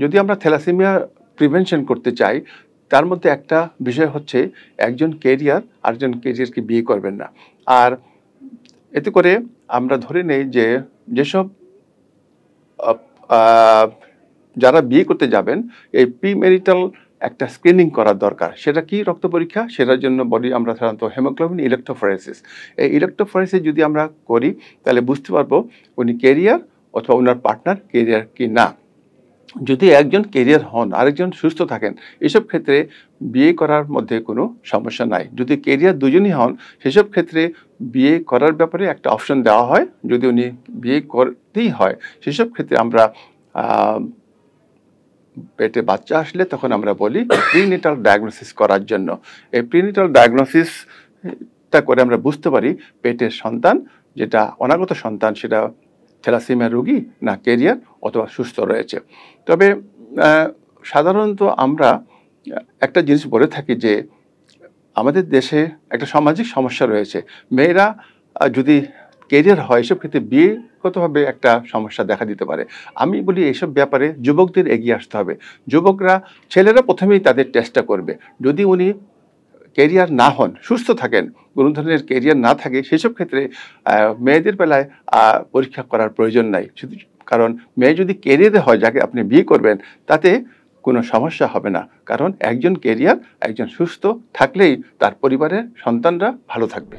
যদি আমরা thalassaemia prevention করতে চাই, তার মধ্যে একটা বিষয় হচ্ছে একজন ক্যারিয়ার আরেকজন ক্যারিয়ারকে বিয়ে করবেন না। আর এতে করে আমরা ধরে নেই যে যেসব আ আ যারা বিয়ে করতে যাবেন, এই প্রিম্যারিটাল একটা স্ক্রিনিং করা দরকার। সেটা কি রক্ত পরীক্ষা? সেটার জন্য বলি আমরা সাধারণত হিমোগ্লোবিন ইলেক্ট্রোফোরেসিস। এই ইলেক্ট্রোফোরেসিস যদি আমরা করি, তাহলে বুঝতে পারবো উনি ক্যারিয়ার অথবা উনার পার্টনার ক্যারিয়ার কি না। যদি একজন ক্যারিয়ার হন, আরেকজন সুস্থ থাকেন, এসব ক্ষেত্রে বিয়ে করার মধ্যে কোনো সমস্যা নাই। যদি ক্যারিয়ার দুজনই হন, সেসব ক্ষেত্রে বিয়ে করার ব্যাপারে একটা অপশন দেওয়া হয়। যদি উনি বিয়ে করতেই হয়, সেসব ক্ষেত্রে আমরা আ পেটে বাচ্চা আসলে তখন আমরা বলি প্রিনেটাল ডায়াগনোসিস করার জন্য। এই প্রিনেটাল ডায়াগনোসিসটা করে আমরা বুঝতে পারি পেটের সন্তান, যেটা অনাগত সন্তান, সেটা থ্যালাসেমিয়া রোগী না ক্যারিয়ার অথবা সুস্থ রয়েছে। তবে আ সাধারণত আমরা একটা জিনিস বলে থাকি যে আমাদের দেশে একটা সামাজিক সমস্যা রয়েছে। মেয়েরা যদি ক্যারিয়ার হয়, এসব ক্ষেত্রে বিয়েগতভাবে একটা সমস্যা দেখা দিতে পারে। আমি বলি এসব ব্যাপারে যুবকদের এগিয়ে আসতে হবে। যুবকরা, ছেলেরা ১ম এই তাদের চেষ্টা করবে। যদি উনি ক্যারিয়ার না হন, সুস্থ থাকেন, কোনো ধরনের ক্যারিয়ার না থাকে, সেসব ক্ষেত্রে মেয়েদের বেলায় পরীক্ষা করার প্রয়োজন নাই। শুধু কারণ মেয়ে যদি ক্যারিয়ারে হয়, যাকে আপনি বিয়ে করবেন, তাতে কোনো সমস্যা হবে না। কারণ একজন ক্যারিয়ার, একজন সুস্থ থাকলেই তার পরিবারের সন্তানরা ভালো থাকবে।